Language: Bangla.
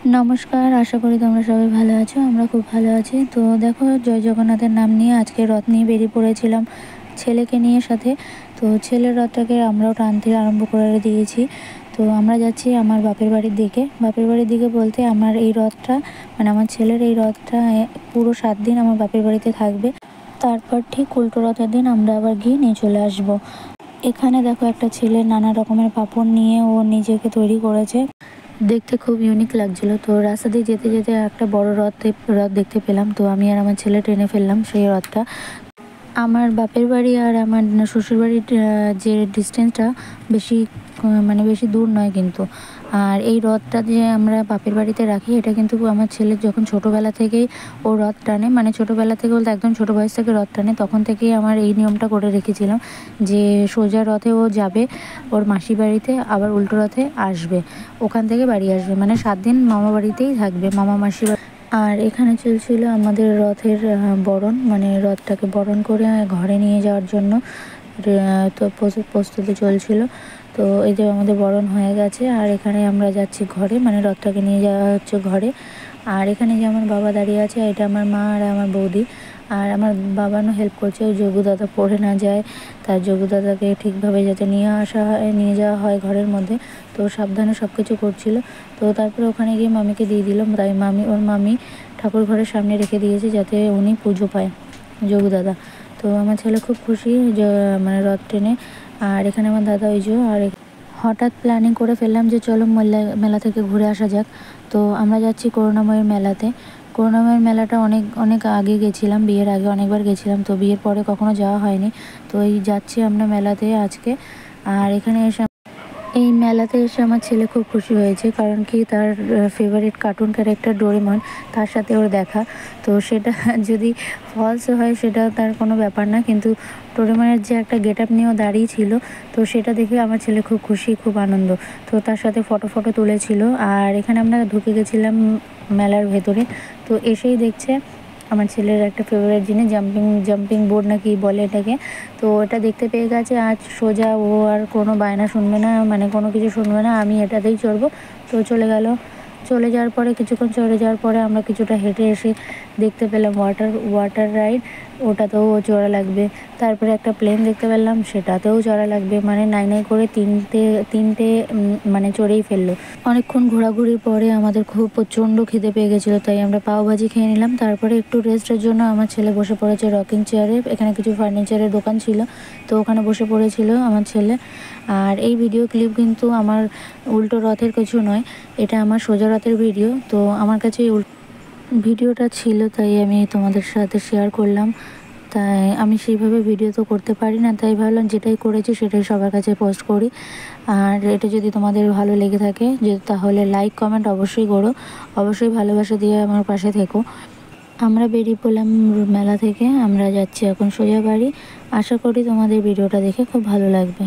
নমস্কার, আশা করি তোমরা সবাই ভালো আছো। আমরা খুব ভালো আছি। তো দেখো, জয় জগন্নাথের নাম নিয়ে আজকে রথ নিয়ে বেরিয়ে পড়েছিলাম ছেলেকে নিয়ে সাথে। তো ছেলের রথটাকে আমরাও টানতে আরম্ভ করে দিয়েছি। তো আমরা যাচ্ছি আমার বাপের বাড়ির দিকে। বাপের বাড়ির দিকে বলতে আমার এই রথটা, মানে আমার ছেলের এই রথটা পুরো 7 দিন আমার বাপের বাড়িতে থাকবে। তারপর ঠিক উল্টো রথের দিন আমরা আবার গিয়ে নিয়ে চলে আসবো। এখানে দেখো, একটা ছেলে নানা রকমের পাপড় নিয়ে ও নিজেকে তৈরি করেছে। দেখতে খুব ইউনিক লাগছিল। তো রাস্তা দিয়ে যেতে যেতে একটা বড় রথ দেখতে পেলাম। তো আমি আর আমার ছেলে টেনে ফেললাম সেই রথটা। আমার বাপের বাড়ি আর আমার শ্বশুরবাড়ির যে ডিস্টেন্সটা বেশি, মানে বেশি দূর নয় কিন্তু। আর এই রথটা যে আমরা বাপের বাড়িতে রাখি, এটা কিন্তু আমার ছেলের যখন ছোটোবেলা থেকেই ও রথ টানে, মানে ছোটোবেলা থেকে বলতে একদম ছোটো বয়স থেকে রথ টানে, তখন থেকেই আমার এই নিয়মটা করে রেখেছিলাম যে সোজা রথে ও যাবে ওর মাসি বাড়িতে, আবার উল্টো রথে আসবে, ওখান থেকে বাড়ি আসবে, মানে 7 দিন মামা বাড়িতেই থাকবে, মামা মাসি। আর এখানে চলছিল আমাদের রথের বরণ, মানে রথটাকে বরণ করে ঘরে নিয়ে যাওয়ার জন্য তো প্রস্তুতি চলছিল। তো এই যে আমাদের বরণ হয়ে গেছে, আর এখানে আমরা যাচ্ছি ঘরে, মানে রথটাকে নিয়ে যাওয়া হচ্ছে ঘরে। আর এখানে যে আমার বাবা দাঁড়িয়ে আছে, এটা আমার মা আর আমার বৌদি। আর আমার বাবানও হেল্প করছে, ওই যোগুদাদা পড়ে না যায়, তার যোগুদাদাকে ঠিকভাবে যাতে নিয়ে যাওয়া হয় ঘরের মধ্যে। তো সাবধানে সব কিছু করছিল। তো তারপরে ওখানে গিয়ে মামিকে দিয়ে দিলাম, তাই ওর মামি ঠাকুর ঘরের সামনে রেখে দিয়েছে যাতে উনি পুজো পায়, যোগুদাদা। তো আমার ছেলে খুব খুশি মানে রথ টেনে। আর এখানে আমার দাদা ওই যে। আর হঠাৎ প্ল্যানিং করে ফেললাম যে চলো মেলা থেকে ঘুরে আসা যাক। তো আমরা যাচ্ছি করুণাময়ের মেলাতে। করুণাময়ের মেলাটা অনেক অনেক আগে গেছিলাম, বিয়ের আগে অনেকবার গেছিলাম, তো বিয়ের পরে কখনো যাওয়া হয়নি। তো এই যাচ্ছি আমরা মেলাতে আজকে। আর এখানে এসে, এই মেলাতে এসে আমার ছেলে খুব খুশি হয়েছে, কারণ কি তার ফেভারিট কার্টুন ক্যারেক্টার ডোরেমন, তার সাথে ওর দেখা। তো সেটা যদি ফলস হয় সেটা তার কোনো ব্যাপার না, কিন্তু ডোরেমনের যে একটা গেট আপ নিয়েও দাঁড়িয়ে ছিল, তো সেটা দেখে আমার ছেলে খুব খুশি, খুব আনন্দ। তো তার সাথে ফটো তুলেছিল। আর এখানে আমরা ঢুকে গেছিলাম মেলার ভেতরে। তো এসেই দেখছে আমার ছেলের একটা ফেভারিট জিনিস, জাম্পিং বোর্ড না কি বলে এটাকে। তো এটা দেখতে পেয়ে গেছে, আজ সোজা ও আর কোনো বায়না শুনবে না, মানে কোনো কিছু শুনবে না, আমি এটাতেই চড়বো। তো চলে যাওয়ার পরে, কিছুক্ষণ চলে যাওয়ার পরে আমরা কিছুটা হেঁটে এসে দেখতে পেলাম ওয়াটার রাইড, ওটাতেও চড়া লাগবে। তারপরে একটা প্লেন দেখতে পেলাম, সেটাতেও চড়া লাগবে, মানে নাই করে তিনটে মানে চড়েই ফেললো। অনেকক্ষণ ঘোরাঘুরির পরে আমাদের খুব প্রচণ্ড খিদে পেয়ে গেছিলো, তাই আমরা পাওভাজি খেয়ে নিলাম। তারপরে একটু রেস্টের জন্য আমার ছেলে বসে পড়েছে রকিং চেয়ারে। এখানে কিছু ফার্নিচারের দোকান ছিল, তো ওখানে বসে পড়েছিল আমার ছেলে। আর এই ভিডিও ক্লিপ কিন্তু আমার উল্টো রথের কিছু নয়, এটা আমার সোজা রথের ভিডিও। তো আমার কাছে ভিডিওটা ছিল, তাই আমি তোমাদের সাথে শেয়ার করলাম। তাই আমি সেইভাবে ভিডিও তো করতে পারি না, তাই ভাবলাম যেটাই করেছি সেটাই সবার কাছে পোস্ট করি। আর এটা যদি তোমাদের ভালো লেগে থাকে তাহলে লাইক কমেন্ট অবশ্যই করো, অবশ্যই ভালোবাসা দিয়ে আমার পাশে থেকো। আমরা বেরিয়ে পড়লাম মেলা থেকে, আমরা যাচ্ছি এখন সোজা বাড়ি। আশা করি তোমাদের ভিডিওটা দেখে খুব ভালো লাগবে।